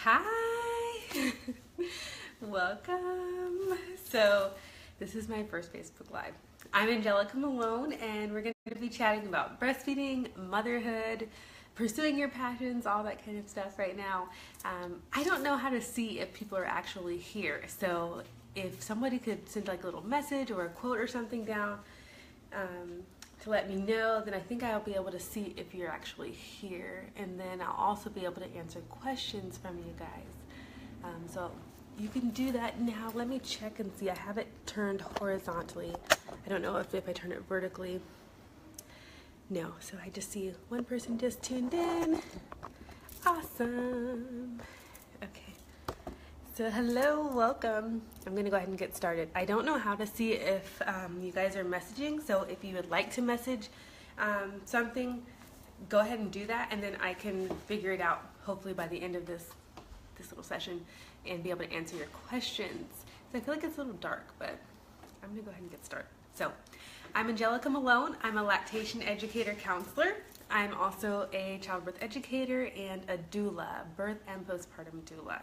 Hi! Welcome! So, this is my first Facebook Live. I'm Anjelica Malone, and we're going to be chatting about breastfeeding, motherhood, pursuing your passions, all that kind of stuff right now. I don't know how to see if people are actually here, so if somebody could send like a little message or a quote or something down to let me know, then I think I'll be able to see if you're actually here, and then I'll also be able to answer questions from you guys. So you can do that now. Let me check and see. I have it turned horizontally. I don't know if I turn it vertically. No, so I just see one person just tuned in. Awesome. Okay. So hello, welcome. I'm gonna go ahead and get started. I don't know how to see if you guys are messaging, so if you would like to message something, go ahead and do that, and then I can figure it out hopefully by the end of this little session and be able to answer your questions. So I feel like it's a little dark, but I'm gonna go ahead and get started. So I'm Anjelica Malone. I'm a lactation educator counselor. I'm also a childbirth educator and a doula, birth and postpartum doula.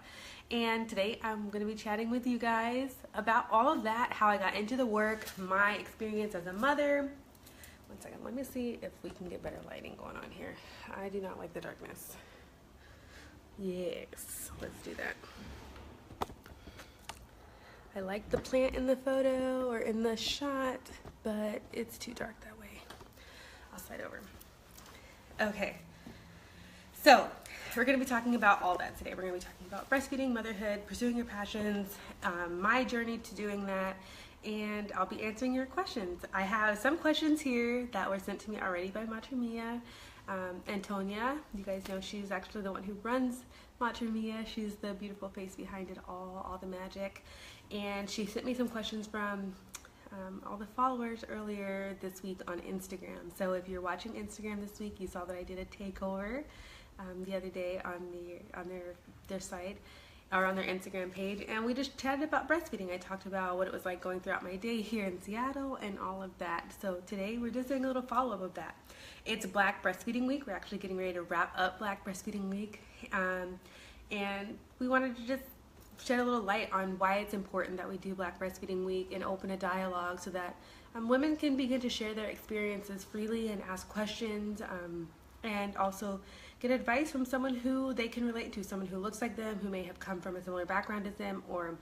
And today I'm going to be chatting with you guys about all of that, how I got into the work, my experience as a mother. One second, let me see if we can get better lighting going on here. I do not like the darkness. Yes, let's do that. I like the plant in the photo or in the shot, but it's too dark that way. I'll slide over. Okay, so we're going to be talking about all that today. We're going to be talking about breastfeeding, motherhood, pursuing your passions, my journey to doing that, and I'll be answering your questions. I have some questions here that were sent to me already by Matrimia. Antonia, you guys know she's actually the one who runs Matrimia. She's the beautiful face behind it all the magic. And she sent me some questions from all the followers earlier this week on Instagram. So if you're watching Instagram this week, you saw that I did a takeover the other day on their site or on their Instagram page, and we just chatted about breastfeeding. I talked about what it was like going throughout my day here in Seattle and all of that. So today we're just doing a little follow-up of that. It's Black Breastfeeding Week. We're actually getting ready to wrap up Black Breastfeeding Week, and we wanted to just shed a little light on why it's important that we do Black Breastfeeding Week and open a dialogue so that women can begin to share their experiences freely and ask questions, and also get advice from someone who they can relate to, someone who looks like them, who may have come from a similar background as them, or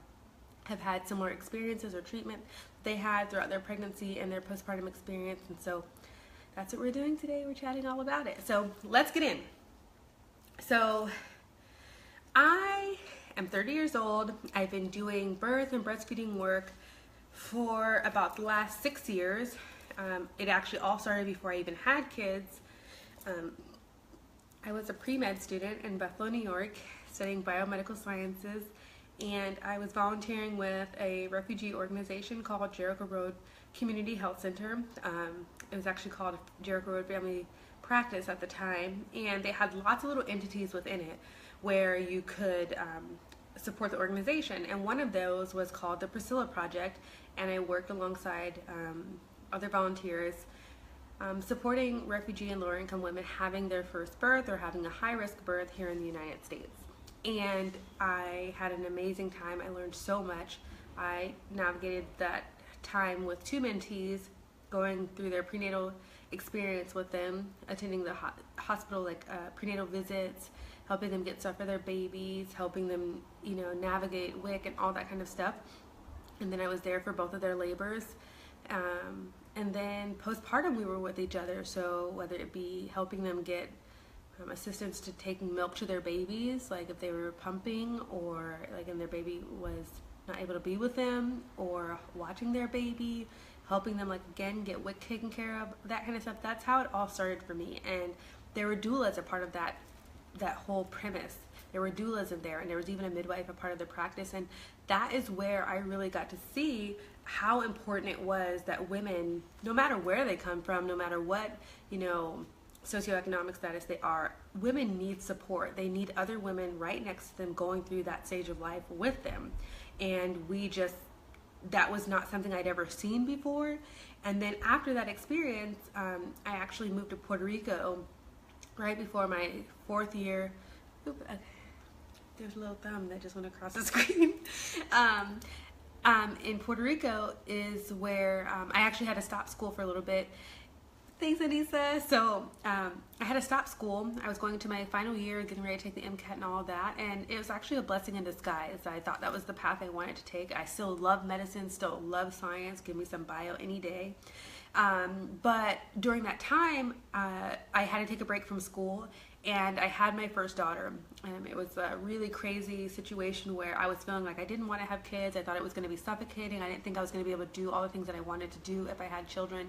have had similar experiences or treatment they had throughout their pregnancy and their postpartum experience. And so that's what we're doing today. We're chatting all about it. So let's get in. So I am 30 years old. I've been doing birth and breastfeeding work for about the last 6 years. It actually all started before I even had kids. I was a pre-med student in Buffalo, New York, studying biomedical sciences, and I was volunteering with a refugee organization called Jericho Road Community Health Center. It was actually called Jericho Road Family Practice at the time, and they had lots of little entities within it where you could support the organization, and one of those was called the Priscilla Project, and I worked alongside other volunteers supporting refugee and lower income women having their first birth or having a high-risk birth here in the United States. And I had an amazing time. I learned so much. I navigated that time with 2 mentees, going through their prenatal experience with them, attending the hospital prenatal visits, helping them get stuff for their babies, helping them, navigate WIC and all that kind of stuff. And then I was there for both of their labors. And then postpartum, we were with each other. So whether it be helping them get assistance to taking milk to their babies, like if they were pumping, or like and their baby was not able to be with them, or watching their baby, helping them again get WIC taken care of, that kind of stuff. That's how it all started for me. And there were doulas a part of that whole premise. There were doulas in there, and there was even a midwife a part of the practice, and that is where I really got to see how important it was that women, no matter where they come from, no matter what, socioeconomic status they are, women need support. They need other women right next to them going through that stage of life with them. And that was not something I'd ever seen before. And then after that experience, I actually moved to Puerto Rico right before my 4th year. There's a little thumb that just went across the screen. In Puerto Rico is where I actually had to stop school for a little bit. Thanks, Anissa. So I had to stop school. I was going to my final year, getting ready to take the MCAT and all of that, and it was actually a blessing in disguise. I thought that was the path I wanted to take. I still love medicine, still love science. Give me some bio any day. But during that time, I had to take a break from school, and I had my first daughter. It was a really crazy situation where I was feeling like I didn't want to have kids. I thought it was going to be suffocating. I didn't think I was going to be able to do all the things that I wanted to do if I had children.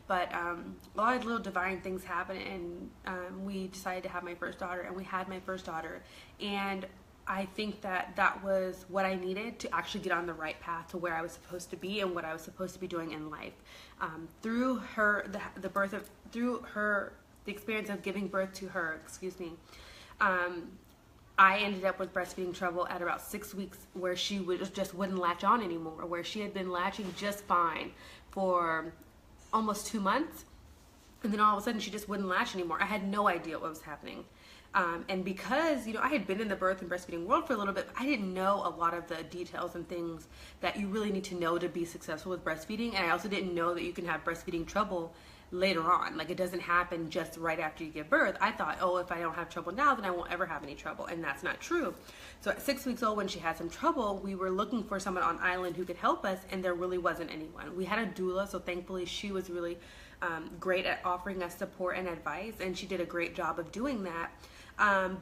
But a lot of little divine things happened, and we decided to have my first daughter, and we had my first daughter. And I think that that was what I needed to actually get on the right path to where I was supposed to be and what I was supposed to be doing in life. Through her, the experience of giving birth to her, I ended up with breastfeeding trouble at about 6 weeks, where she just wouldn't latch on anymore, where she had been latching just fine for almost 2 months, and then all of a sudden she just wouldn't latch anymore. I had no idea what was happening. And because, I had been in the birth and breastfeeding world for a little bit, I didn't know a lot of the details and things that you really need to know to be successful with breastfeeding. And I also didn't know that you can have breastfeeding trouble later on. Like, it doesn't happen just right after you give birth. I thought, oh, if I don't have trouble now, then I won't ever have any trouble. And that's not true. So at 6 weeks old, when she had some trouble, we were looking for someone on island who could help us, and there really wasn't anyone. We had a doula, so thankfully she was really great at offering us support and advice, and she did a great job of doing that.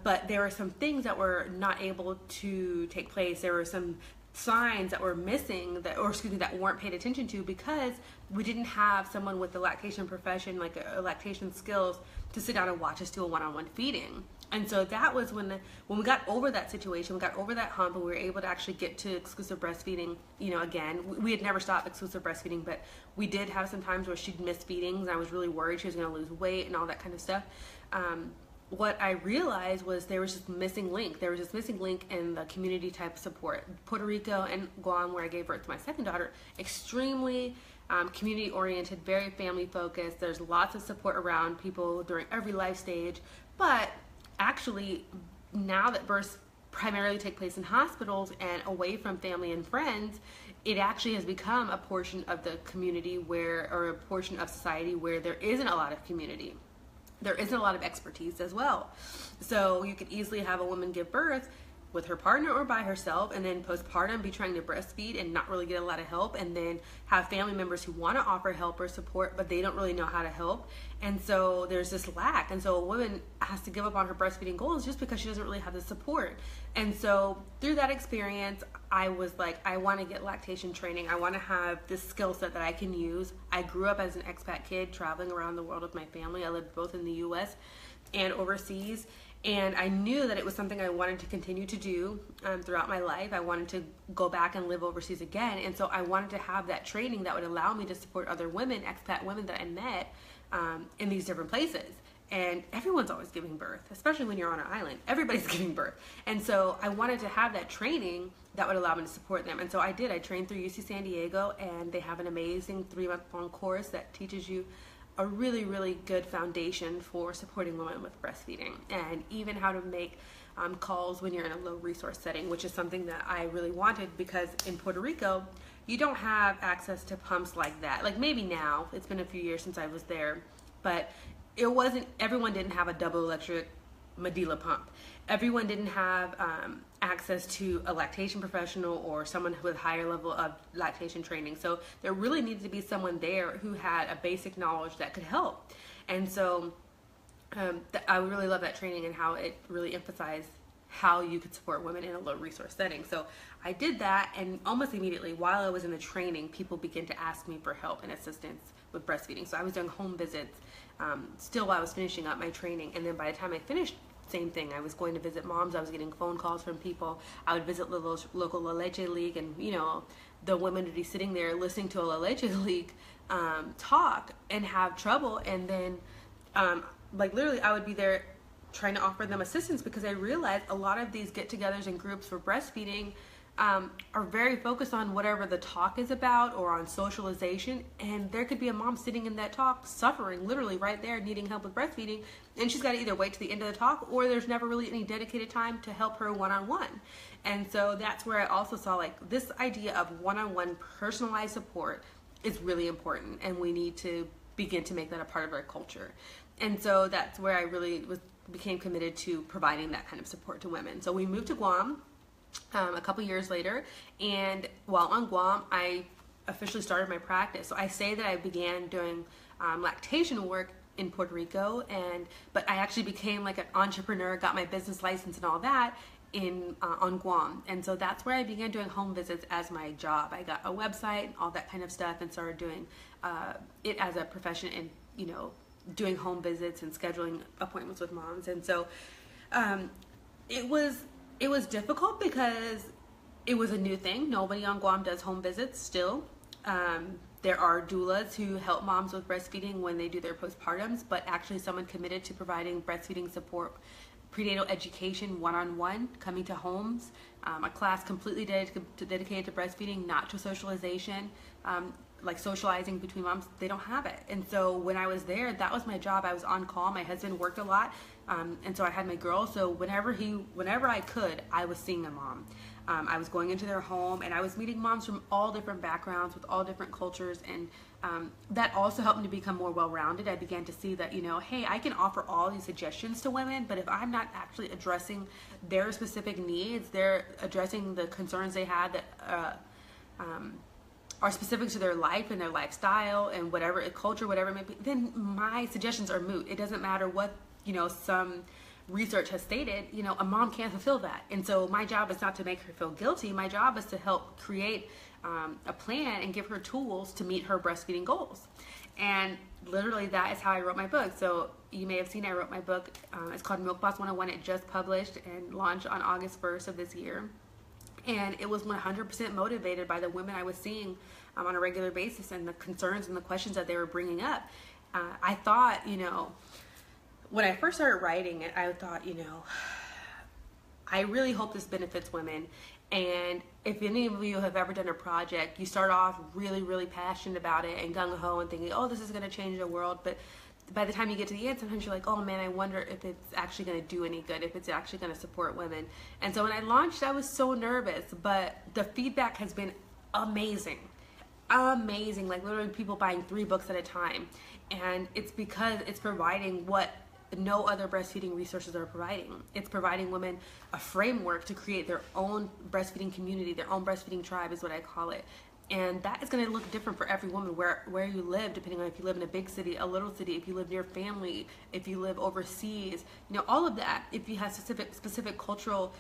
But there were some things that were not able to take place. There were some signs that were missing that weren't paid attention to, because we didn't have someone with the lactation profession, like a lactation skills, to sit down and watch us do a one-on-one feeding. And so that was when we got over that situation, we got over that hump, and we were able to actually get to exclusive breastfeeding. Again, we had never stopped exclusive breastfeeding, but we did have some times where she'd miss feedings, and I was really worried she was going to lose weight and all that kind of stuff. What I realized was there was this missing link. There was this missing link in the community type support. Puerto Rico and Guam, where I gave birth to my second daughter, extremely community oriented, very family focused. There's lots of support around people during every life stage. But actually, now that births primarily take place in hospitals and away from family and friends, it actually has become a portion of the community or a portion of society where there isn't a lot of community. There isn't a lot of expertise as well. So you could easily have a woman give birth with her partner or by herself, and then postpartum be trying to breastfeed and not really get a lot of help, and then have family members who want to offer help or support, but they don't really know how to help. And so there's this lack. And so a woman has to give up on her breastfeeding goals just because she doesn't really have the support. And so through that experience, I was like, I want to get lactation training. I want to have this skill set that I can use. I grew up as an expat kid traveling around the world with my family. I lived both in the US and overseas. And I knew that it was something I wanted to continue to do throughout my life. I wanted to go back and live overseas again. And so I wanted to have that training that would allow me to support other women, expat women that I met in these different places. And everyone's always giving birth, especially when you're on an island. Everybody's giving birth. And so I wanted to have that training that would allow me to support them. And so I did. I trained through UC San Diego, and they have an amazing 3-month-long course that teaches you a really, really good foundation for supporting women with breastfeeding, and even how to make calls when you're in a low resource setting, which is something that I really wanted, because in Puerto Rico, you don't have access to pumps like that. Like, maybe now, it's been a few years since I was there, but everyone didn't have a double electric Medela pump. Everyone didn't have access to a lactation professional or someone with higher level of lactation training. So there really needed to be someone there who had a basic knowledge that could help. And so I really love that training and how it really emphasized how you could support women in a low resource setting. So I did that, and almost immediately while I was in the training, people began to ask me for help and assistance with breastfeeding. So I was doing home visits still while I was finishing up my training, and then by the time I finished, same thing. I was going to visit moms. I was getting phone calls from people. I would visit the local La Leche League, and the women would be sitting there listening to a La Leche League talk and have trouble, and then literally I would be there trying to offer them assistance, because I realized a lot of these get-togethers and groups for breastfeeding are very focused on whatever the talk is about or on socialization, and there could be a mom sitting in that talk suffering, literally right there, needing help with breastfeeding, and she's got to either wait to the end of the talk, or there's never really any dedicated time to help her one-on-one. And so that's where I also saw like this idea of one-on-one personalized support is really important, and we need to begin to make that a part of our culture. And so that's where I really became committed to providing that kind of support to women. So we moved to Guam a couple years later, and while on Guam, I officially started my practice. So I say that I began doing lactation work in Puerto Rico, but I actually became like an entrepreneur, got my business license and all that on Guam. And so that's where I began doing home visits as my job. I got a website and all that kind of stuff, and started doing it as a profession, and doing home visits and scheduling appointments with moms. And so it was difficult because it was a new thing. Nobody on Guam does home visits still. There are doulas who help moms with breastfeeding when they do their postpartums, but actually someone committed to providing breastfeeding support, prenatal education one-on-one, coming to homes, a class completely dedicated to breastfeeding, not to socialization, like socializing between moms. They don't have it. And so when I was there, that was my job. I was on call. My husband worked a lot, and so I had my girls. So whenever I could, I was seeing a mom. I was going into their home, and I was meeting moms from all different backgrounds with all different cultures, and that also helped me to become more well-rounded. I began to see that, hey, I can offer all these suggestions to women, but if I'm not actually addressing their specific needs, they're addressing the concerns they had that are specific to their life and their lifestyle and whatever culture, whatever it may be, then my suggestions are moot. It doesn't matter what some research has stated. A mom can't fulfill that. And so my job is not to make her feel guilty. My job is to help create a plan and give her tools to meet her breastfeeding goals. And literally that is how I wrote my book. So you may have seen I wrote my book. It's called Milk Boss 101. It just published and launched on August 1st of this year. And it was 100% motivated by the women I was seeing on a regular basis, and the concerns and the questions that they were bringing up. I thought, when I first started writing it, I thought, I really hope this benefits women. And if any of you have ever done a project, you start off really, really passionate about it and gung-ho and thinking, oh, this is going to change the world. But by the time you get to the end, sometimes you're like, oh man, I wonder if it's actually going to do any good, if it's actually going to support women. And so when I launched, I was so nervous, but the feedback has been amazing. Amazing. Like literally people buying 3 books at a time. And it's because it's providing what no other breastfeeding resources are providing. It's providing women a framework to create their own breastfeeding community, their own breastfeeding tribe is what I call it. And that is going to look different for every woman where you live, depending on if you live in a big city, a little city, if you live near family, if you live overseas, all of that. If you have specific cultural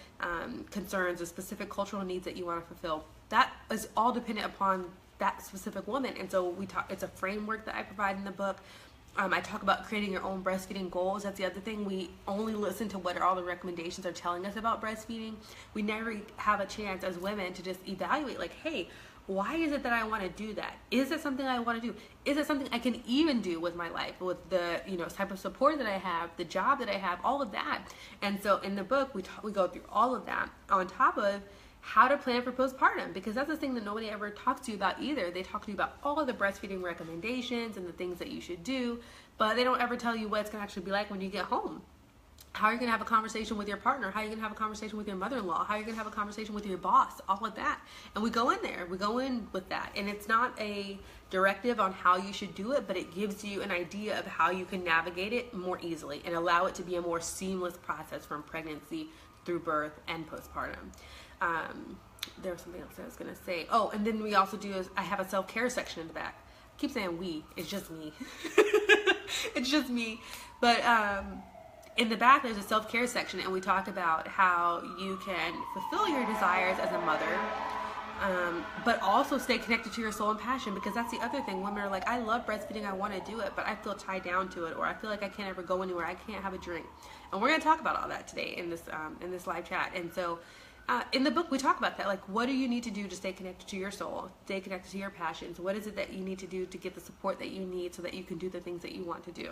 concerns or specific cultural needs that you want to fulfill, that is all dependent upon that specific woman. And so it's a framework that I provide in the book. I talk about creating your own breastfeeding goals. That's the other thing. We only listen to what all the recommendations are telling us about breastfeeding. We never have a chance as women to just evaluate, like, hey, why is it that I want to do that? Is it something I want to do? Is it something I can even do with my life, with the type of support that I have, the job that I have, all of that? And so in the book, we go through all of that on top of how to plan for postpartum, because that's the thing that nobody ever talks to you about either. They talk to you about all of the breastfeeding recommendations and the things that you should do, but they don't ever tell you what it's going to actually be like when you get home. How are you going to have a conversation with your partner? How are you going to have a conversation with your mother-in-law? How are you going to have a conversation with your boss? All of that. And we go in there. We go in with that. And it's not a directive on how you should do it, but it gives you an idea of how you can navigate it more easily and allow it to be a more seamless process from pregnancy through birth and postpartum. There was something else I was going to say. Oh, and then we also I have a self-care section in the back. I keep saying we. It's just me. It's just me. But in the back, there's a self-care section, and we talk about how you can fulfill your desires as a mother, but also stay connected to your soul and passion, because that's the other thing. Women are like, I love breastfeeding, I want to do it, but I feel tied down to it, or I feel like I can't ever go anywhere, I can't have a drink. And we're going to talk about all that today in this live chat. And so in the book, we talk about that. Like, what do you need to do to stay connected to your soul, stay connected to your passions? What is it that you need to do to get the support that you need so that you can do the things that you want to do?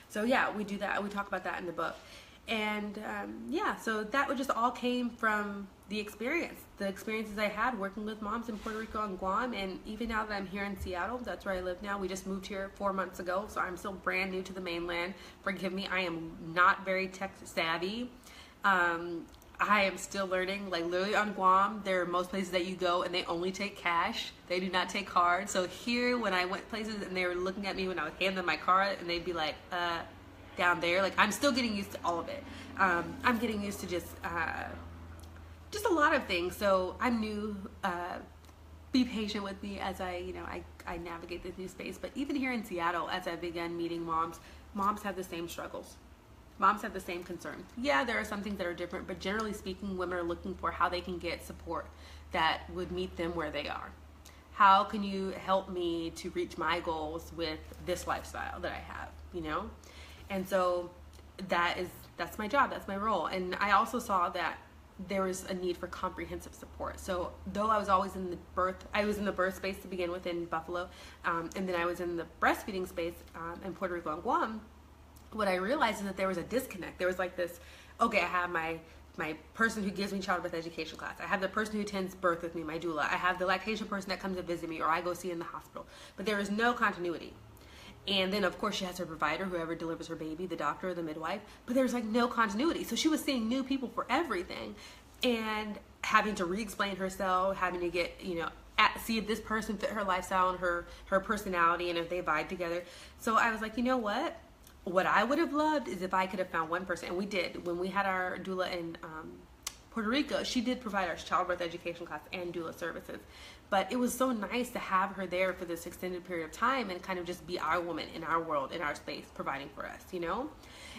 So yeah, we do that. We talk about that in the book. And yeah, so that just all came from the experiences I had working with moms in Puerto Rico and Guam. And even now that I'm here in Seattle, that's where I live now. We just moved here 4 months ago, so I'm still brand new to the mainland. Forgive me, I am not very tech savvy. I am still learning. Like literally on Guam, there are most places that you go and they only take cash. They do not take cards. So here, when I went places and they were looking at me when I would hand them my card, and they'd be like, down there, like I'm still getting used to all of it. I'm getting used to just a lot of things. So I'm new. Be patient with me as I navigate this new space. But even here in Seattle, as I began meeting moms have the same struggles. Moms have the same concerns. Yeah, there are some things that are different, but generally speaking, women are looking for how they can get support that would meet them where they are. How can you help me to reach my goals with this lifestyle that I have, And so that's my job, that's my role. And I also saw that there was a need for comprehensive support. So though I was always in the birth space to begin with in Buffalo, and then I was in the breastfeeding space in Puerto Rico and Guam, what I realized is that there was a disconnect. There was like this, okay, I have my person who gives me childbirth education class. I have the person who attends birth with me, my doula. I have the lactation person that comes to visit me or I go see in the hospital. But there is no continuity. And then of course she has her provider, whoever delivers her baby, the doctor or the midwife, but there's like no continuity. So she was seeing new people for everything and having to re-explain herself, having to get, see if this person fit her lifestyle and her personality and if they vibe together. So I was like, you know what? What I would have loved is if I could have found one person, and we did. When we had our doula in Puerto Rico, she did provide our childbirth education class and doula services. But it was so nice to have her there for this extended period of time and kind of just be our woman in our world, in our space, providing for us,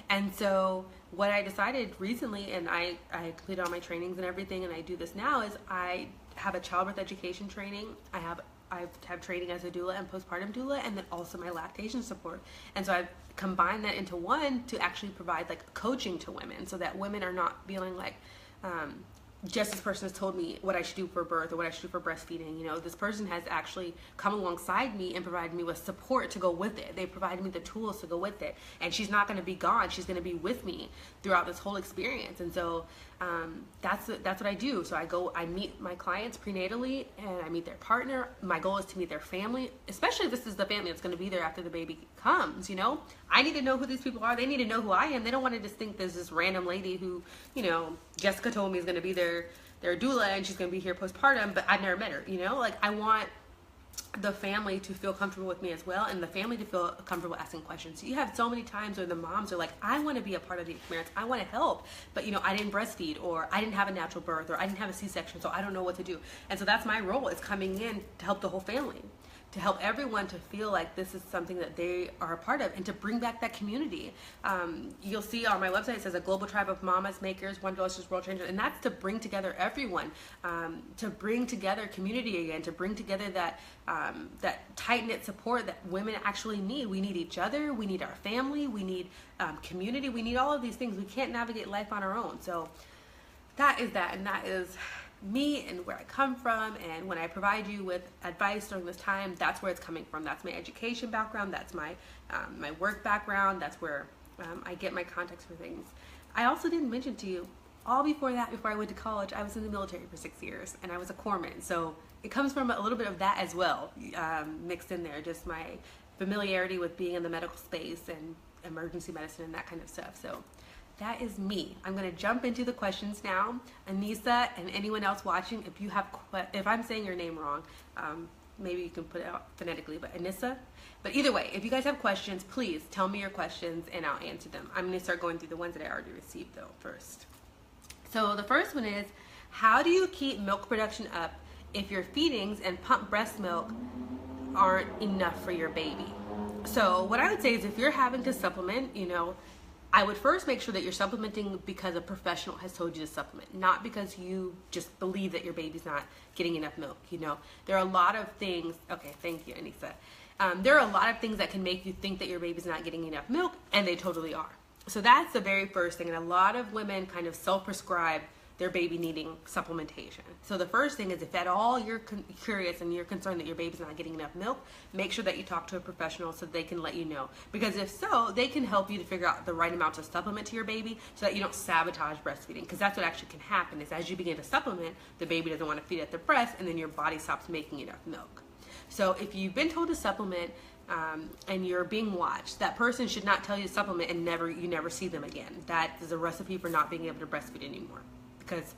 And so what I decided recently, and I completed all my trainings and everything, and I do this now, is I have a childbirth education training. I have training as a doula and postpartum doula, and then also my lactation support. And so I've combined that into one to actually provide like coaching to women so that women are not feeling like, just this person has told me what I should do for birth or what I should do for breastfeeding. This person has actually come alongside me and provided me with support to go with it. They provided me the tools to go with it. And she's not going to be gone. She's going to be with me throughout this whole experience. And so that's what I do. So I meet my clients prenatally and I meet their partner. My goal is to meet their family, especially if this is the family that's going to be there after the baby comes, I need to know who these people are. They need to know who I am. They don't want to just think there's this random lady who, Jessica told me is going to be their doula and she's going to be here postpartum, but I've never met her, Like I want the family to feel comfortable with me as well, and the family to feel comfortable asking questions. You have so many times where the moms are like, I want to be a part of the experience, I want to help, but I didn't breastfeed, or I didn't have a natural birth, or I didn't have a C-section, so I don't know what to do. And so that's my role, is coming in to help the whole family, to help everyone to feel like this is something that they are a part of, and to bring back that community. You'll see on my website, it says a global tribe of mamas, makers, one delicious world changers, and that's to bring together everyone, to bring together community again, to bring together that tight-knit support that women actually need. We need each other, we need our family, we need community, we need all of these things. We can't navigate life on our own. So that is that, and that is me and where I come from. And when I provide you with advice during this time, that's where it's coming from. That's my education background, that's my my work background, that's where I get my context for things. I also didn't mention to you, all before that, before I went to college, I was in the military for 6 years and I was a corpsman, so it comes from a little bit of that as well, mixed in there, just my familiarity with being in the medical space and emergency medicine and that kind of stuff. So that is me. I'm going to jump into the questions now. Anissa and anyone else watching, if I'm saying your name wrong, maybe you can put it out phonetically, but Anissa. But either way, if you guys have questions, please tell me your questions and I'll answer them. I'm going to start going through the ones that I already received though first. So the first one is, how do you keep milk production up if your feedings and pump breast milk aren't enough for your baby? So what I would say is, if you're having to supplement, I would first make sure that you're supplementing because a professional has told you to supplement, not because you just believe that your baby's not getting enough milk. There are a lot of things. Okay, thank you, Anissa. There are a lot of things that can make you think that your baby's not getting enough milk, and they totally are. So that's the very first thing. And a lot of women kind of self-prescribe their baby needing supplementation. So the first thing is, if at all you're curious and you're concerned that your baby's not getting enough milk, make sure that you talk to a professional so they can let you know. Because if so, they can help you to figure out the right amount to supplement to your baby so that you don't sabotage breastfeeding. Because that's what actually can happen, is as you begin to supplement, the baby doesn't want to feed at the breast, and then your body stops making enough milk. So if you've been told to supplement, and you're being watched, that person should not tell you to supplement and you never see them again. That is a recipe for not being able to breastfeed anymore. Because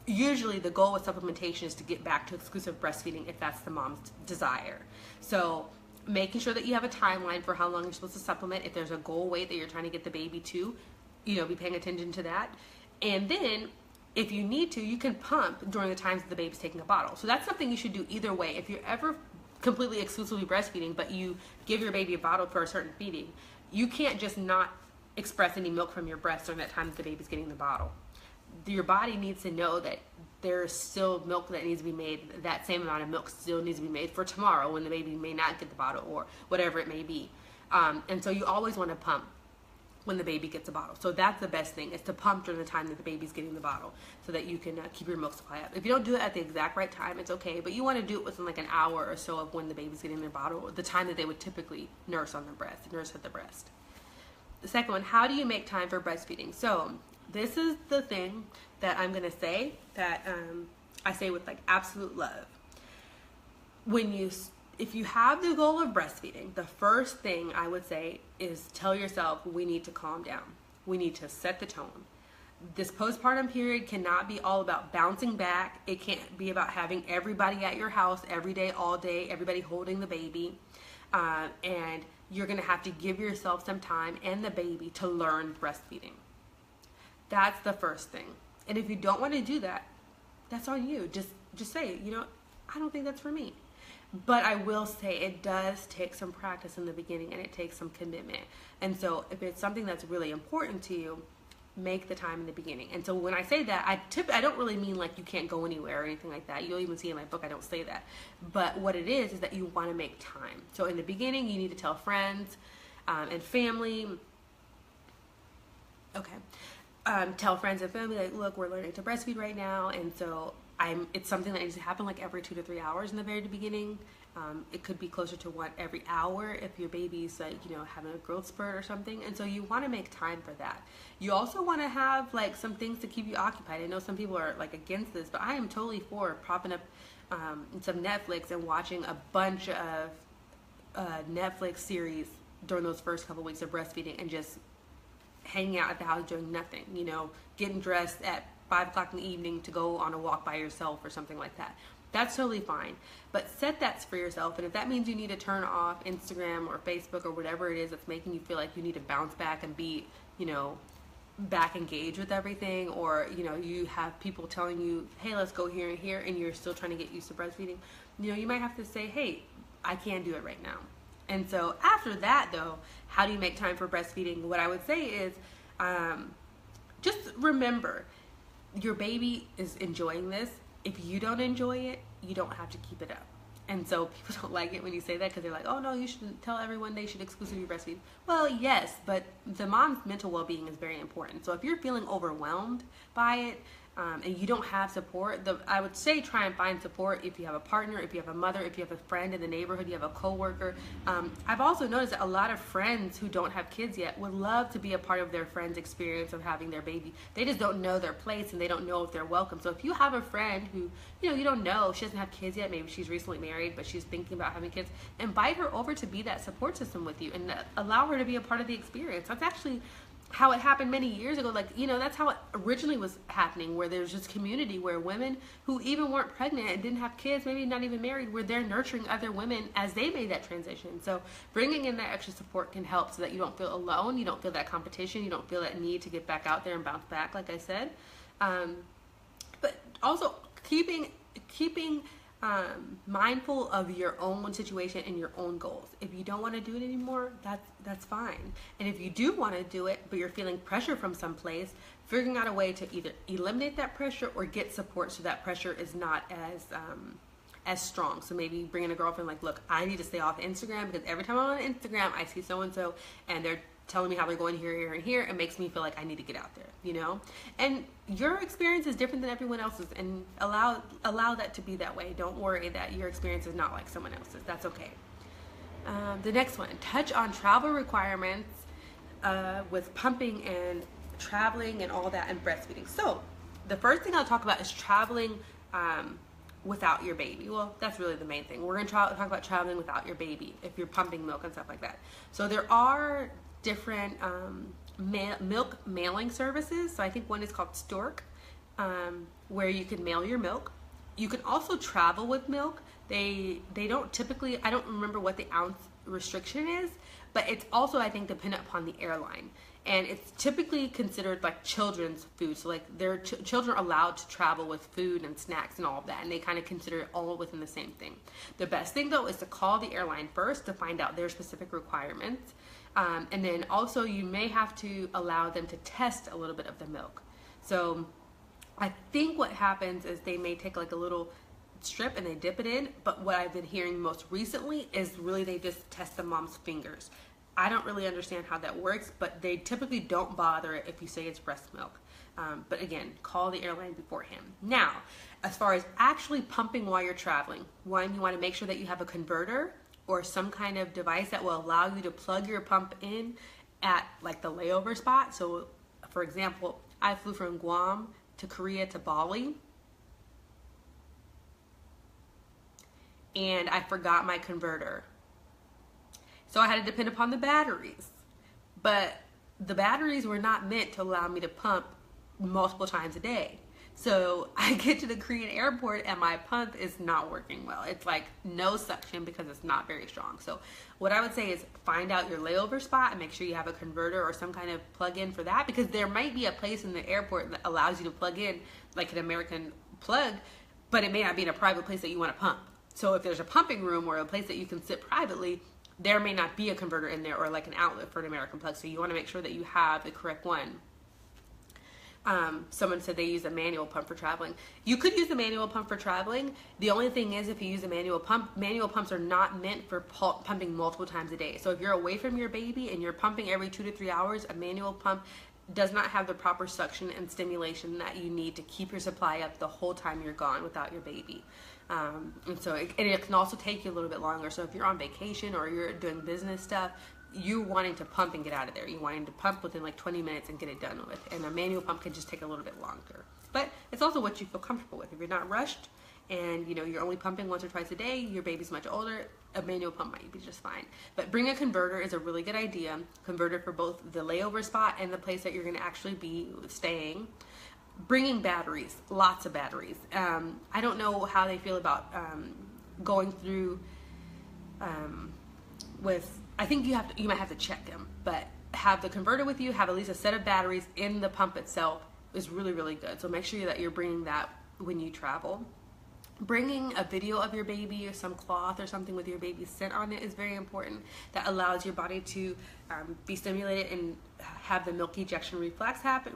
usually the goal with supplementation is to get back to exclusive breastfeeding if that's the mom's desire. So making sure that you have a timeline for how long you're supposed to supplement. If there's a goal weight that you're trying to get the baby to, be paying attention to that. And then if you need to, you can pump during the times that the baby's taking a bottle. So that's something you should do either way. If you're ever completely exclusively breastfeeding, but you give your baby a bottle for a certain feeding, you can't just not express any milk from your breast during that time that the baby's getting the bottle. Your body needs to know that there's still milk that needs to be made. That same amount of milk still needs to be made for tomorrow when the baby may not get the bottle or whatever it may be. And so you always want to pump when the baby gets a bottle. So that's the best thing, is to pump during the time that the baby's getting the bottle so that you can keep your milk supply up. If you don't do it at the exact right time, it's okay, but you want to do it within like an hour or so of when the baby's getting their bottle, or the time that they would typically nurse at the breast. The second one, how do you make time for breastfeeding? So this is the thing that I'm going to say that I say with like absolute love. If you have the goal of breastfeeding, the first thing I would say is tell yourself, we need to calm down. We need to set the tone. This postpartum period cannot be all about bouncing back. It can't be about having everybody at your house every day, all day, everybody holding the baby. And you're going to have to give yourself some time and the baby to learn breastfeeding. That's the first thing. And if you don't want to do that, that's on you. Just say, I don't think that's for me. But I will say it does take some practice in the beginning, and it takes some commitment. And so if it's something that's really important to you, make the time in the beginning. And so when I say that, I don't really mean like you can't go anywhere or anything like that. You'll even see in my book I don't say that. But what it is that you want to make time. So in the beginning, you need to tell friends and family. Okay. Tell friends and family, like, look, we're learning to breastfeed right now, and so it's something that needs to happen like every 2 to 3 hours in the very beginning. It could be closer to every hour if your baby's like, having a growth spurt or something. And so you want to make time for that. You also want to have like some things to keep you occupied. I know some people are like against this, but I am totally for propping up some Netflix and watching a bunch of Netflix series during those first couple weeks of breastfeeding and just hanging out at the house doing nothing, getting dressed at 5 o'clock in the evening to go on a walk by yourself or something like that. That's totally fine. But set that for yourself. And if that means you need to turn off Instagram or Facebook or whatever it is that's making you feel like you need to bounce back and be, back engaged with everything, or, you have people telling you, hey, let's go here and here, and you're still trying to get used to breastfeeding, you might have to say, hey, I can't do it right now. And so after that, though, how do you make time for breastfeeding? What I would say is just remember, your baby is enjoying this. If you don't enjoy it, you don't have to keep it up. And so people don't like it when you say that, because they're like, oh no, you shouldn't tell everyone they should exclusively breastfeed. Well, yes, but the mom's mental well-being is very important. So if you're feeling overwhelmed by it, and you don't have support, I would say try and find support if you have a partner, if you have a mother, if you have a friend in the neighborhood, you have a coworker. I've also noticed that a lot of friends who don't have kids yet would love to be a part of their friend's experience of having their baby. They just don't know their place, and they don't know if they're welcome. So if you have a friend who, you don't know, she doesn't have kids yet, maybe she's recently married, but she's thinking about having kids, invite her over to be that support system with you and allow her to be a part of the experience. That's actually how it happened many years ago. Like, that's how it originally was happening, where there's this community where women who even weren't pregnant and didn't have kids, maybe not even married, were there nurturing other women as they made that transition. So bringing in that extra support can help so that you don't feel alone, you don't feel that competition, you don't feel that need to get back out there and bounce back, like I said. But also keeping mindful of your own situation and your own goals. If you don't want to do it anymore, that's fine. And if you do want to do it, but you're feeling pressure from someplace, figuring out a way to either eliminate that pressure or get support so that pressure is not as strong. So maybe bring in a girlfriend, like, look, I need to stay off Instagram because every time I'm on Instagram, I see so-and-so and they're telling me how they're going here, here, and here, it makes me feel like I need to get out there, you know? And your experience is different than everyone else's, and allow that to be that way. Don't worry that your experience is not like someone else's. That's okay. The next one, touch on travel requirements with pumping and traveling and all that and breastfeeding. So the first thing I'll talk about is traveling without your baby. Well, that's really the main thing. We're going to talk about traveling without your baby if you're pumping milk and stuff like that. So there are different milk mailing services. So I think one is called Stork, where you can mail your milk. You can also travel with milk. They don't typically, I don't remember what the ounce restriction is, but it's also, I think, dependent upon the airline. And it's typically considered like children's food. So like their children are allowed to travel with food and snacks and all of that. And they kind of consider it all within the same thing. The best thing though is to call the airline first to find out their specific requirements. And then also you may have to allow them to test a little bit of the milk. So I think what happens is they may take like a little strip and they dip it in. But what I've been hearing most recently is really they just test the mom's fingers. I don't really understand how that works, but they typically don't bother it if you say it's breast milk. But again, call the airline beforehand. Now, as far as actually pumping while you're traveling, one, you want to make sure that you have a converter or some kind of device that will allow you to plug your pump in at like the layover spot. So for example, I flew from Guam to Korea to Bali, and I forgot my converter. So I had to depend upon the batteries, but the batteries were not meant to allow me to pump multiple times a day. So I get to the Korean airport and my pump is not working well. It's like no suction because it's not very strong. So what I would say is find out your layover spot and make sure you have a converter or some kind of plug-in for that, because there might be a place in the airport that allows you to plug in like an American plug, but it may not be in a private place that you want to pump. So if there's a pumping room or a place that you can sit privately, there may not be a converter in there or like an outlet for an American plug. So you want to make sure that you have the correct one. Someone said they use a manual pump for traveling. You could use a manual pump for traveling. The only thing is if you use a manual pumps are not meant for pumping multiple times a day. So if you're away from your baby and you're pumping every 2 to 3 hours, a manual pump does not have the proper suction and stimulation that you need to keep your supply up the whole time you're gone without your baby. And so it can also take you a little bit longer. So if you're on vacation or you're doing business stuff, you wanting to pump and get out of there. You're wanting to pump within like 20 minutes and get it done with. And a manual pump can just take a little bit longer. But it's also what you feel comfortable with. If you're not rushed and you know you're only pumping once or twice a day, your baby's much older, a manual pump might be just fine. But bring a converter is a really good idea. Converter for both the layover spot and the place that you're going to actually be staying. Bringing batteries, lots of batteries. I don't know how they feel about going through with, I think you might have to check them, but have the converter with you, have at least a set of batteries in the pump itself is really, really good. So make sure that you're bringing that when you travel. Bringing a video of your baby or some cloth or something with your baby's scent on it is very important. That allows your body to be stimulated and have the milk ejection reflex happen.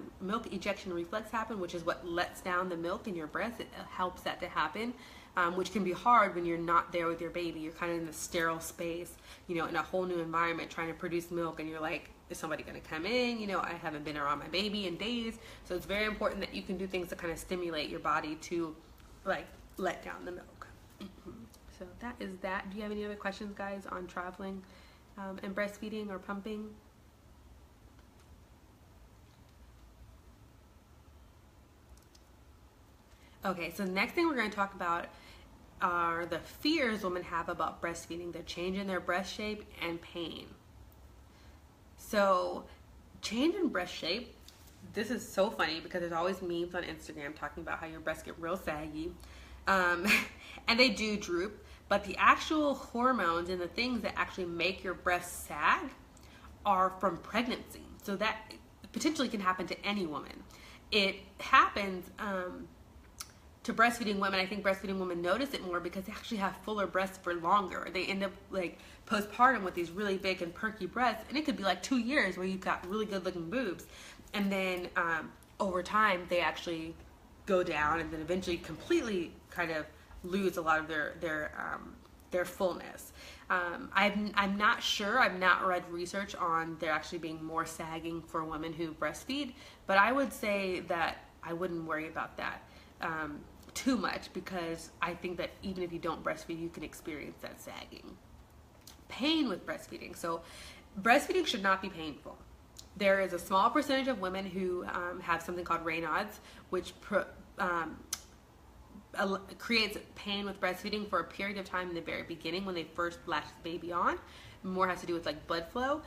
Which is what lets down the milk in your breast. It helps that to happen, which can be hard when you're not there with your baby. You're kind of in a sterile space, you know, in a whole new environment trying to produce milk, and you're like, is somebody going to come in? You know, I haven't been around my baby in days. So it's very important that you can do things to kind of stimulate your body to like let down the milk. So that is that. Do you have any other questions, guys, on traveling and breastfeeding or pumping? Okay, so the next thing we're going to talk about are the fears women have about breastfeeding, the change in their breast shape and pain. So change in breast shape, this is so funny because there's always memes on Instagram talking about how your breasts get real saggy. And they do droop, but the actual hormones and the things that actually make your breasts sag are from pregnancy. So that potentially can happen to any woman. It happens to breastfeeding women. I think breastfeeding women notice it more because they actually have fuller breasts for longer. They end up like postpartum with these really big and perky breasts, and it could be like 2 years where you've got really good looking boobs, and then over time they actually go down and then eventually completely kind of lose a lot of their their fullness. I'm not sure, I've not read research on there actually being more sagging for women who breastfeed, but I would say that I wouldn't worry about that too much, because I think that even if you don't breastfeed, you can experience that sagging. Pain with breastfeeding. So breastfeeding should not be painful. There is a small percentage of women who have something called Raynaud's, which creates pain with breastfeeding for a period of time in the very beginning when they first latch the baby on. More has to do with like blood flow.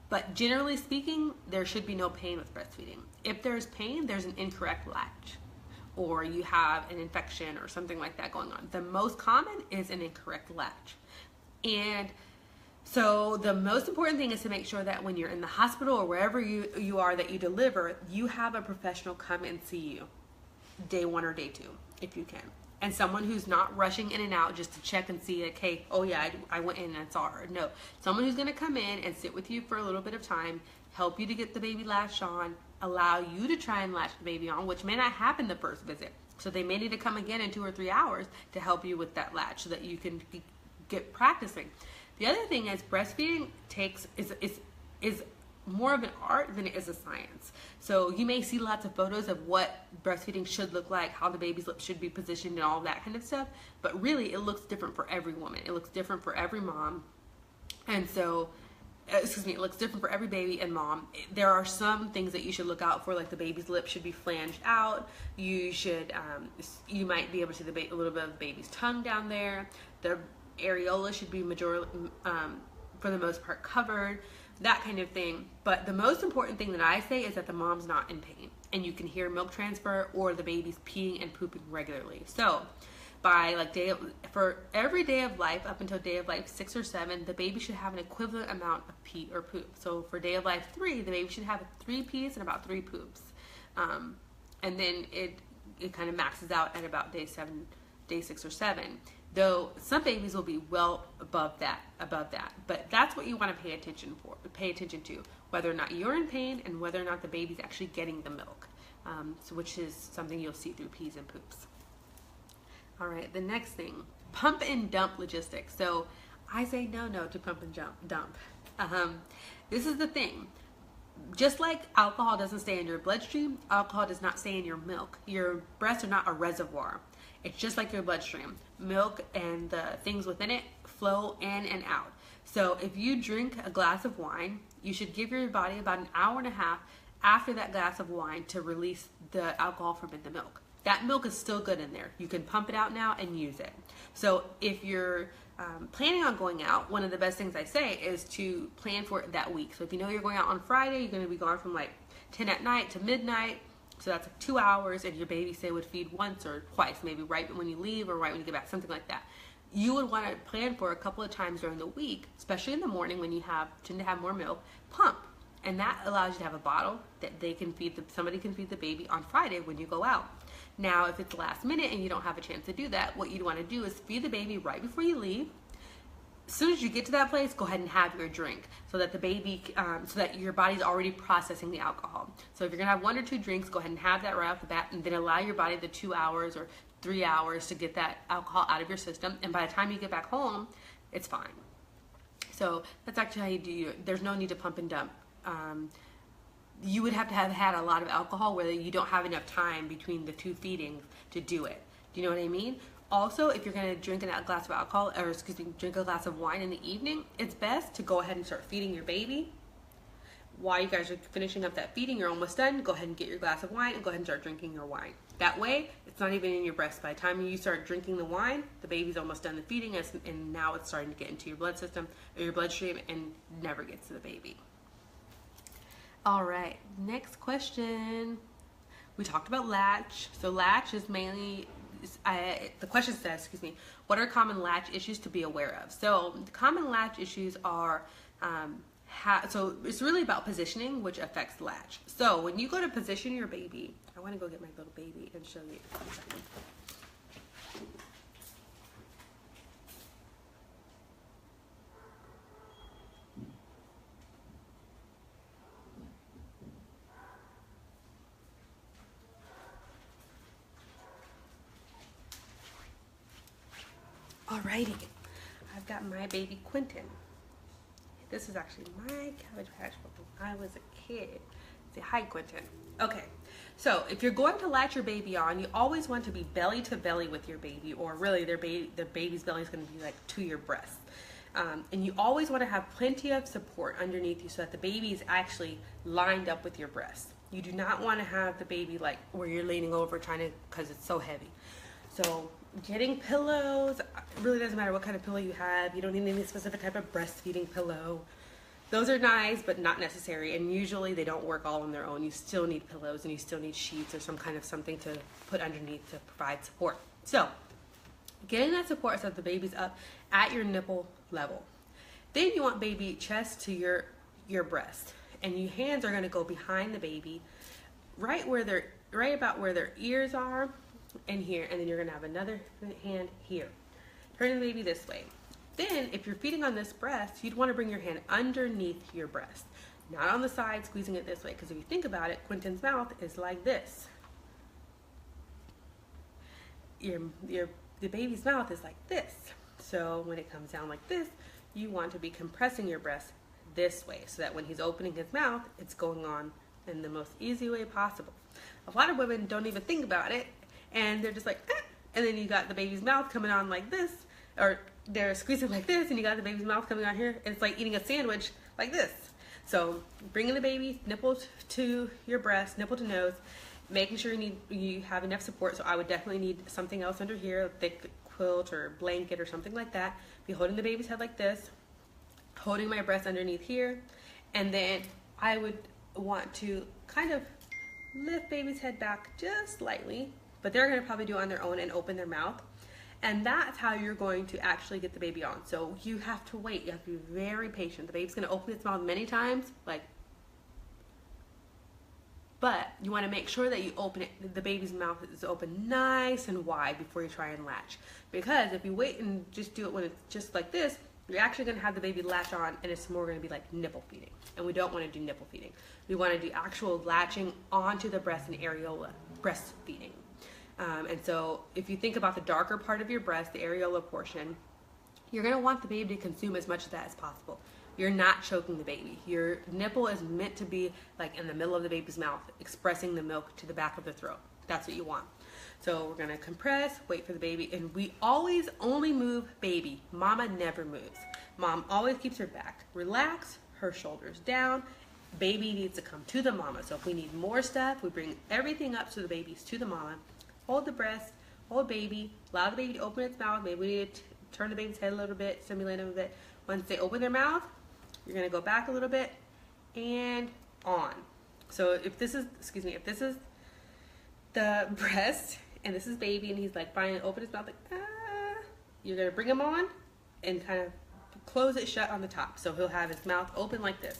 But generally speaking, there should be no pain with breastfeeding. If there's pain, there's an incorrect latch, or you have an infection or something like that going on. The most common is an incorrect latch. And so the most important thing is to make sure that when you're in the hospital or wherever you are that you deliver, you have a professional come and see you day 1 or day 2, if you can. And someone who's not rushing in and out just to check and see, like, hey, oh yeah, I went in and I saw her. No, someone who's gonna come in and sit with you for a little bit of time, help you to get the baby latched on, allow you to try and latch the baby on, which may not happen the first visit. So they may need to come again in 2 or 3 hours to help you with that latch so that you can get practicing. The other thing is breastfeeding is more of an art than it is a science. So you may see lots of photos of what breastfeeding should look like, how the baby's lips should be positioned and all that kind of stuff, but really it looks different for every woman. It looks different for every mom. And so, it looks different for every baby and mom. There are some things that you should look out for, like the baby's lips should be flanged out. You should, you might be able to see a little bit of the baby's tongue down there. The areola should be for the most part covered, that kind of thing. But the most important thing that I say is that the mom's not in pain and you can hear milk transfer or the baby's peeing and pooping regularly. So by for every day of life up until day of life 6 or 7, the baby should have an equivalent amount of pee or poop. So for day of life 3, the baby should have 3 pees and about 3 poops. And then it kind of maxes out at about day 6 or 7. Though some babies will be well above that. But that's what you want to pay attention to, whether or not you're in pain and whether or not the baby's actually getting the milk, which is something you'll see through pees and poops. All right, the next thing, pump and dump logistics. So I say no to pump and dump. This is the thing. Just like alcohol doesn't stay in your bloodstream, alcohol does not stay in your milk. Your breasts are not a reservoir. It's just like your bloodstream. Milk and the things within it flow in and out. So if you drink a glass of wine, you should give your body about an hour and a half after that glass of wine to release the alcohol from in the milk. That milk is still good in there. You can pump it out now and use it. So if you're planning on going out, one of the best things I say is to plan for it that week. So if you know you're going out on Friday, you're going to be gone from like 10 at night to midnight. So that's like 2 hours, and your baby, say, would feed once or twice, maybe right when you leave or right when you get back, something like that. You would want to plan for a couple of times during the week, especially in the morning when you tend to have more milk, pump. And that allows you to have a bottle that somebody can feed the baby on Friday when you go out. Now, if it's last minute and you don't have a chance to do that, what you'd want to do is feed the baby right before you leave. As soon as you get to that place, go ahead and have your drink so that the baby, so that your body's already processing the alcohol. So if you're gonna have 1 or 2 drinks, go ahead and have that right off the bat, and then allow your body the 2 hours or 3 hours to get that alcohol out of your system. And by the time you get back home, it's fine. So that's actually how you do it. There's no need to pump and dump. You would have to have had a lot of alcohol where you don't have enough time between the 2 feedings to do it. Do you know what I mean? Also, if you're going to drink a glass of alcohol, or drink a glass of wine in the evening, it's best to go ahead and start feeding your baby. While you guys are finishing up that feeding, you're almost done, go ahead and get your glass of wine and go ahead and start drinking your wine. That way, it's not even in your breast. By the time you start drinking the wine, the baby's almost done the feeding, and now it's starting to get into your blood system, or your bloodstream, and never gets to the baby. All right, next question. We talked about latch. So latch is mainly, the question says, what are common latch issues to be aware of? So the common latch issues are, so it's really about positioning, which affects latch. So when you go to position your baby, I want to go get my little baby and show you. Alrighty, I've got my baby Quentin. This is actually my Cabbage Patch when I was a kid. Say hi, Quentin. Okay, so if you're going to latch your baby on, you always want to be belly to belly with your baby, or really the baby's belly is going to be like to your breast. And you always want to have plenty of support underneath you so that the baby is actually lined up with your breast. You do not want to have the baby like where you're leaning over trying to, because it's so heavy. So getting pillows, it really doesn't matter what kind of pillow you have. You don't need any specific type of breastfeeding pillow. Those are nice, but not necessary, and usually they don't work all on their own. You still need pillows, and you still need sheets or some kind of something to put underneath to provide support. So getting that support so that the baby's up at your nipple level. Then you want baby chest to your breast, and your hands are going to go behind the baby, right about where their ears are, and here, and then you're going to have another hand here, turning the baby this way. Then, if you're feeding on this breast, you'd want to bring your hand underneath your breast, not on the side, squeezing it this way, because if you think about it, Quentin's mouth is like this. The baby's mouth is like this. So when it comes down like this, you want to be compressing your breast this way, so that when he's opening his mouth, it's going on in the most easy way possible. A lot of women don't even think about it, and they're just like, eh. And then you got the baby's mouth coming on like this, or they're squeezing like this, and you got the baby's mouth coming on here, and it's like eating a sandwich like this. So bringing the baby nipple to your breast, nipple to nose, making sure you have enough support. So I would definitely need something else under here, a thick quilt or blanket or something like that. Be holding the baby's head like this, holding my breast underneath here, and then I would want to kind of lift baby's head back just slightly, but they're going to probably do it on their own and open their mouth. And that's how you're going to actually get the baby on. So you have to wait. You have to be very patient. The baby's going to open its mouth many times, but you want to make sure that you open it, the baby's mouth is open nice and wide before you try and latch. Because if you wait and just do it when it's just like this, you're actually going to have the baby latch on, and it's more going to be like nipple feeding. And we don't want to do nipple feeding. We want to do actual latching onto the breast and areola breastfeeding. And so if you think about the darker part of your breast, the areola portion, you're going to want the baby to consume as much of that as possible. You're not choking the baby. Your nipple is meant to be like in the middle of the baby's mouth, expressing the milk to the back of the throat. That's what you want. So we're going to compress, wait for the baby, and we always only move baby. Mama never moves. Mom always keeps her back relaxed, her shoulders down. Baby needs to come to the mama. So if we need more stuff, we bring everything up so the baby's to the mama. Hold the breast, hold baby, allow the baby to open its mouth. Maybe we need to turn the baby's head a little bit, stimulate them a bit. Once they open their mouth, you're going to go back a little bit and on. So if this is, if this is the breast and this is baby and he's like trying to open his mouth like, ah, you're going to bring him on and kind of close it shut on the top. So he'll have his mouth open like this.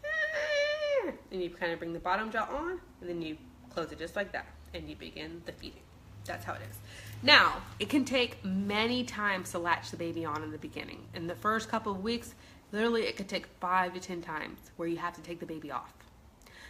Ah, and you kind of bring the bottom jaw on, and then you close it just like that. And you begin the feeding. That's how it is. Now, it can take many times to latch the baby on in the beginning. In the first couple of weeks, literally it could take 5 to 10 times where you have to take the baby off.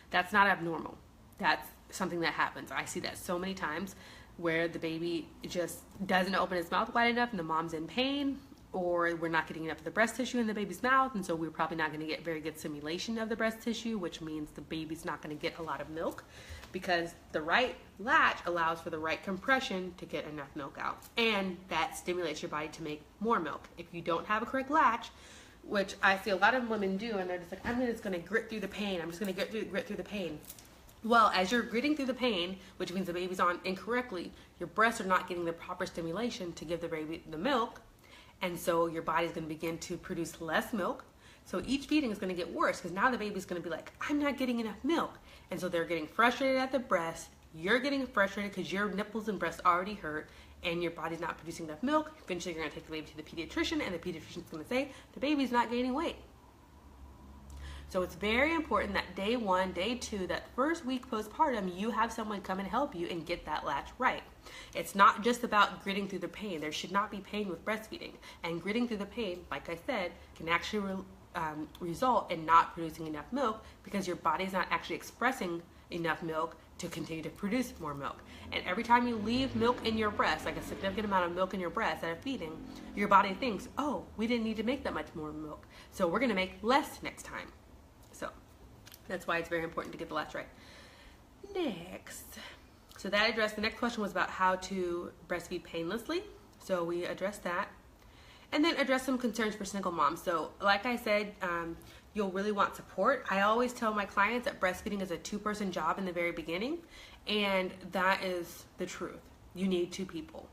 That's not abnormal. That's something that happens. I see that so many times where the baby just doesn't open its mouth wide enough and the mom's in pain, or we're not getting enough of the breast tissue in the baby's mouth, and so we're probably not going to get very good stimulation of the breast tissue, which means the baby's not going to get a lot of milk, because the right latch allows for the right compression to get enough milk out, and that stimulates your body to make more milk. If you don't have a correct latch, which I see a lot of women do, and they're just like, I'm just going to grit through the pain, I'm just going to grit through the pain. Well, as you're gritting through the pain, which means the baby's on incorrectly, your breasts are not getting the proper stimulation to give the baby the milk, and so your body's going to begin to produce less milk. So each feeding is going to get worse, because now the baby's going to be like, I'm not getting enough milk. And so they're getting frustrated at the breast. You're getting frustrated because your nipples and breasts already hurt, and your body's not producing enough milk. Eventually you're going to take the baby to the pediatrician, and the pediatrician's going to say, the baby's not gaining weight. So it's very important that day 1, day 2, that first week postpartum, you have someone come and help you and get that latch right. It's not just about gritting through the pain. There should not be pain with breastfeeding. And gritting through the pain, like I said, can actually result in not producing enough milk, because your body's not actually expressing enough milk to continue to produce more milk. And every time you leave milk in your breast, like a significant amount of milk in your breast at a feeding, your body thinks, oh, we didn't need to make that much more milk, so we're gonna make less next time. So that's why it's very important to get the latch right. Next, so that addressed, the next question was about how to breastfeed painlessly. So we addressed that. And then address some concerns for single moms. So like I said, you'll really want support. I always tell my clients that breastfeeding is a two-person job in the very beginning, and that is the truth. You need two people.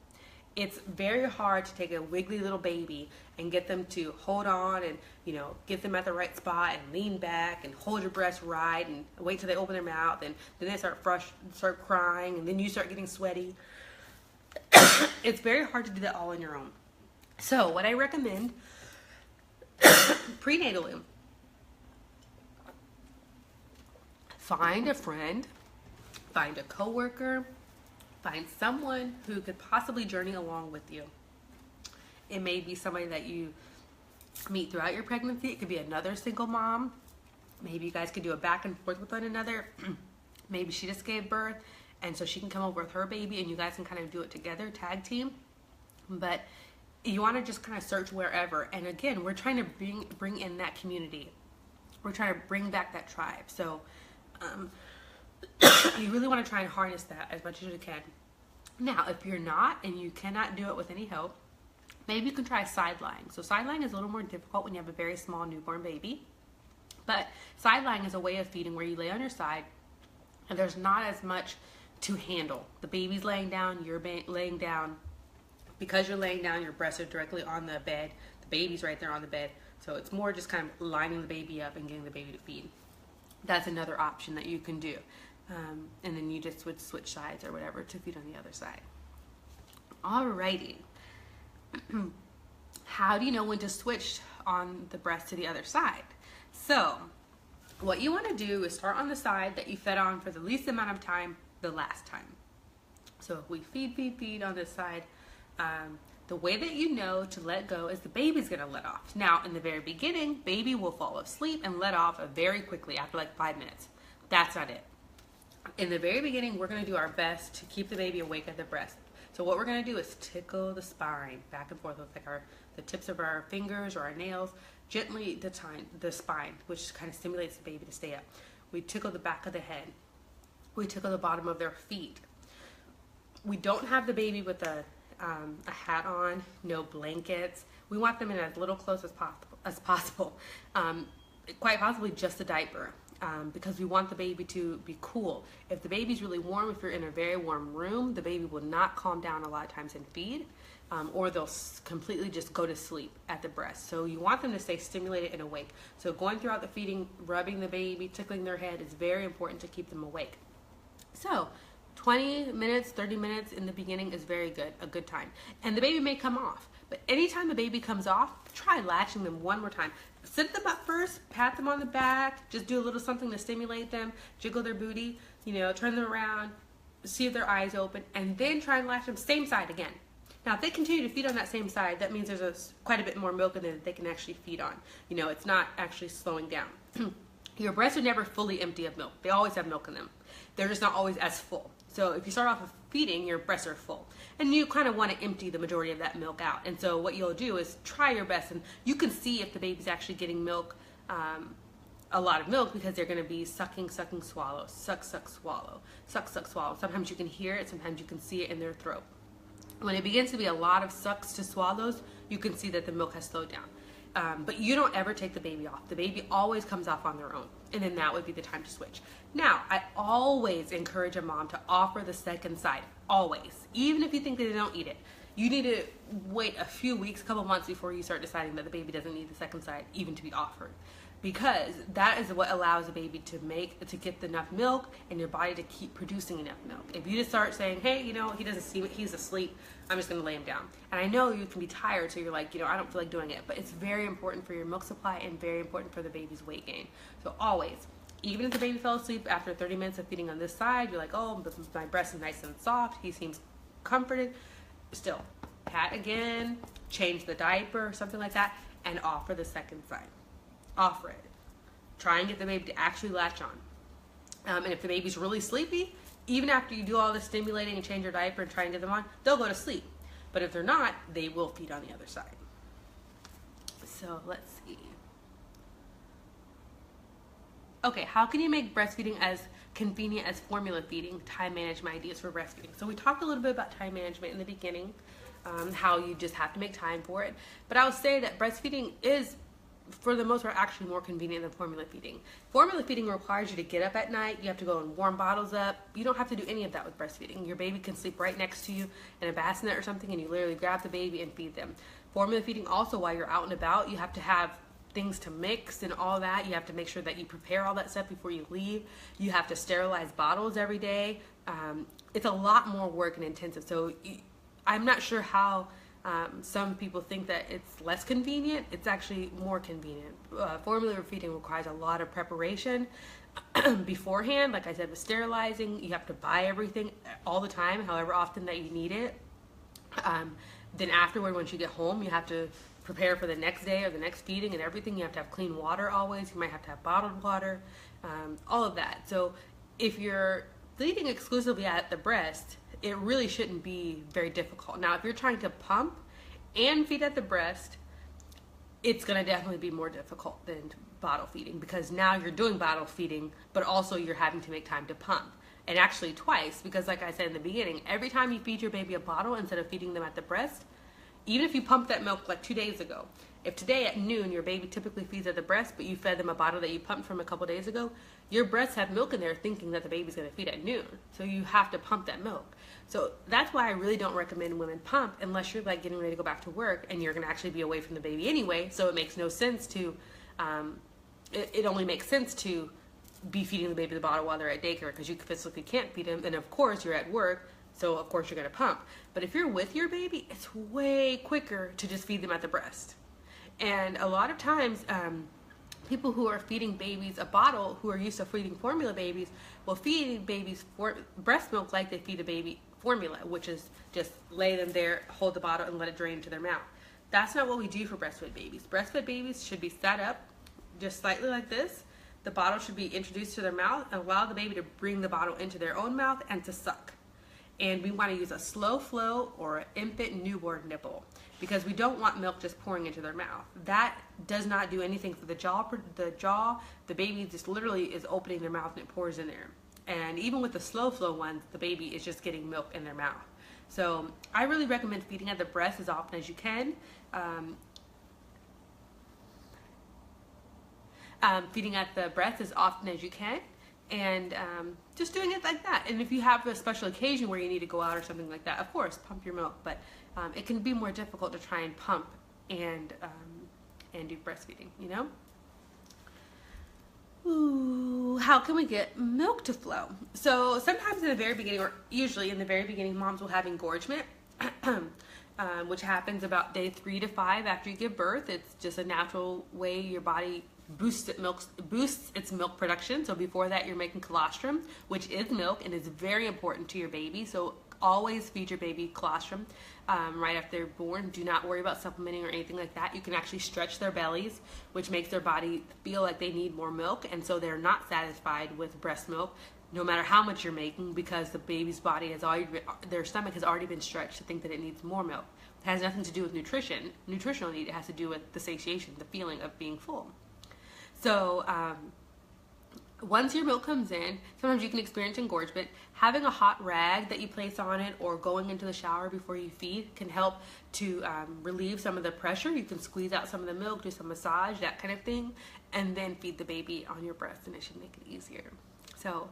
It's very hard to take a wiggly little baby and get them to hold on and, you know, get them at the right spot and lean back and hold your breast right and wait till they open their mouth, and then they start crying, and then you start getting sweaty. It's very hard to do that all on your own. So what I recommend prenatally, find a friend, find a coworker, find someone who could possibly journey along with you. It may be somebody that you meet throughout your pregnancy. It could be another single mom. Maybe you guys could do a back and forth with one another. Maybe she just gave birth, and so she can come over with her baby and you guys can kind of do it together, tag team. But you want to just kind of search wherever. And again, we're trying to bring in that community. We're trying to bring back that tribe. So you really want to try and harness that as much as you can. Now, if you're not and you cannot do it with any help, maybe you can try side lying. So side lying is a little more difficult when you have a very small newborn baby. But side lying is a way of feeding where you lay on your side and there's not as much to handle. The baby's laying down, you're laying down. Because you're laying down, your breasts are directly on the bed. The baby's right there on the bed. So it's more just kind of lining the baby up and getting the baby to feed. That's another option that you can do. And then you just would switch sides or whatever to feed on the other side. Alrighty. How do you know when to switch on the breast to the other side? So what you want to do is start on the side that you fed on for the least amount of time the last time. So if we feed on this side, the way that you know to let go is the baby's going to let off. Now, in the very beginning, baby will fall asleep and let off very quickly after like 5 minutes. That's not it. In the very beginning, we're going to do our best to keep the baby awake at the breast. So what we're going to do is tickle the spine back and forth with like the tips of our fingers or our nails, gently the spine, which kind of stimulates the baby to stay up. We tickle the back of the head. We tickle the bottom of their feet. We don't have the baby with a hat on, no blankets. We want them in as little clothes as possible. Quite possibly just a diaper, because we want the baby to be cool. If the baby's really warm, if you're in a very warm room, the baby will not calm down a lot of times and feed, or they'll completely just go to sleep at the breast. So you want them to stay stimulated and awake. So going throughout the feeding, rubbing the baby, tickling their head is very important to keep them awake. So 20 minutes, 30 minutes in the beginning is very good, a good time. And the baby may come off, but anytime the baby comes off, try latching them one more time. Sit them up first, pat them on the back, just do a little something to stimulate them, jiggle their booty, you know, turn them around, see if their eyes open, and then try and latch them same side again. Now, if they continue to feed on that same side, that means there's quite a bit more milk in there that they can actually feed on. You know, it's not actually slowing down. Your breasts are never fully empty of milk. They always have milk in them. They're just not always as full. So if you start off with feeding, your breasts are full. And you kind of want to empty the majority of that milk out. And so what you'll do is try your best. And you can see if the baby's actually getting milk, a lot of milk, because they're going to be sucking, sucking, swallow, suck, suck, swallow, suck, suck, swallow. Sometimes you can hear it. Sometimes you can see it in their throat. When it begins to be a lot of sucks to swallows, you can see that the milk has slowed down. But you don't ever take the baby off. The baby always comes off on their own. And then that would be the time to switch. Now, I always encourage a mom to offer the second side. Always. Even if you think that they don't eat it. You need to wait a few weeks, a couple months before you start deciding that the baby doesn't need the second side even to be offered. Because that is what allows the baby to get enough milk and your body to keep producing enough milk. If you just start saying, hey, you know, he doesn't see it, he's asleep, I'm just going to lay him down. And I know you can be tired, so you're like, you know, I don't feel like doing it. But it's very important for your milk supply and very important for the baby's weight gain. So always, even if the baby fell asleep after 30 minutes of feeding on this side, you're like, oh, my breast is nice and soft, he seems comforted. Still, pat again, change the diaper, something like that, and offer the second side. Offer it. Try and get the baby to actually latch on. And if the baby's really sleepy, even after you do all the stimulating and change your diaper and try and get them on, they'll go to sleep. But if they're not, they will feed on the other side. So let's see. Okay, how can you make breastfeeding as convenient as formula feeding? Time management ideas for breastfeeding. So we talked a little bit about time management in the beginning, how you just have to make time for it. But I would say that breastfeeding is, for the most part, actually more convenient than formula feeding. Formula feeding requires you to get up at night. You have to go and warm bottles up. You don't have to do any of that with breastfeeding. Your baby can sleep right next to you in a bassinet or something, and you literally grab the baby and feed them. Formula feeding also, while you're out and about, you have to have things to mix and all that. You have to make sure that you prepare all that stuff before you leave. You have to sterilize bottles every day. It's a lot more work and intensive. So I'm not sure how some people think that it's less convenient. It's actually more convenient. Formula feeding requires a lot of preparation beforehand. Like I said, with sterilizing, you have to buy everything all the time, however often that you need it. Then afterward, once you get home, you have to prepare for the next day or the next feeding and everything. You have to have clean water always. You might have to have bottled water, all of that. So if you're feeding exclusively at the breast, it really shouldn't be very difficult. Now, if you're trying to pump and feed at the breast, it's going to definitely be more difficult than bottle feeding, because now you're doing bottle feeding, but also you're having to make time to pump. And actually twice, because like I said in the beginning, every time you feed your baby a bottle instead of feeding them at the breast, even if you pumped that milk like 2 days ago, if today at noon your baby typically feeds at the breast, but you fed them a bottle that you pumped from a couple days ago, your breasts have milk in there thinking that the baby's going to feed at noon. So you have to pump that milk. So that's why I really don't recommend women pump unless you're like getting ready to go back to work and you're going to actually be away from the baby anyway. So it makes no sense to, it only makes sense to be feeding the baby the bottle while they're at daycare, because you physically can't feed them. And of course you're at work, so of course you're going to pump. But if you're with your baby, it's way quicker to just feed them at the breast. And a lot of times, people who are feeding babies a bottle, who are used to feeding formula babies, will feed babies breast milk like they feed a baby formula, which is just lay them there, hold the bottle, and let it drain into their mouth. That's not what we do for breastfed babies. Breastfed babies should be set up just slightly like this. The bottle should be introduced to their mouth and allow the baby to bring the bottle into their own mouth and to suck. And we want to use a slow flow or an infant newborn nipple, because we don't want milk just pouring into their mouth. That does not do anything for the jaw. The baby just literally is opening their mouth and it pours in there. And even with the slow flow ones, the baby is just getting milk in their mouth. So I really recommend feeding at the breast as often as you can. Feeding at the breast as often as you can, and just doing it like that. And if you have a special occasion where you need to go out or something like that, of course, pump your milk. But it can be more difficult to try and pump and do breastfeeding, you know? Ooh, how can we get milk to flow? So sometimes in the very beginning, or usually in the very beginning, moms will have engorgement, which happens about day 3 to 5 after you give birth. It's just a natural way your body boosts its milk production. So before that, you're making colostrum, which is milk and is very important to your baby. So always feed your baby colostrum right after they're born. Do not worry about supplementing or anything like that. You can actually stretch their bellies, which makes their body feel like they need more milk, and so they're not satisfied with breast milk no matter how much you're making, because the baby's body has already their stomach has already been stretched to think that it needs more milk. It has nothing to do with nutritional need. It has to do with the satiation, the feeling of being full. So once your milk comes in, sometimes you can experience engorgement. Having a hot rag that you place on it or going into the shower before you feed can help to relieve some of the pressure. You can squeeze out some of the milk, do some massage, that kind of thing, and then feed the baby on your breast, and it should make it easier. So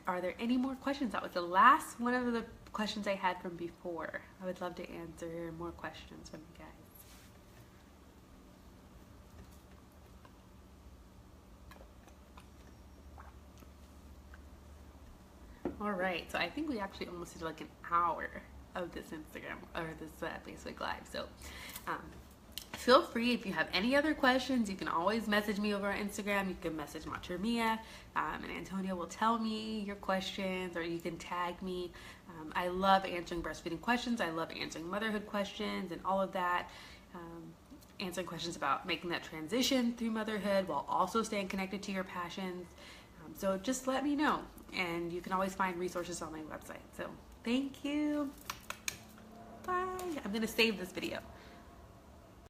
are there any more questions? That was the last one of the questions I had from before. I would love to answer more questions from you guys. All right, so I think we actually almost did like an hour of this Instagram or this Facebook Live. So feel free, if you have any other questions, you can always message me over on Instagram. You can message Mia, and Antonia will tell me your questions, or you can tag me. I love answering breastfeeding questions. I love answering motherhood questions and all of that. Answering questions about making that transition through motherhood while also staying connected to your passions. So just let me know, and you can always find resources on my website. So thank you. Bye. I'm going to save this video.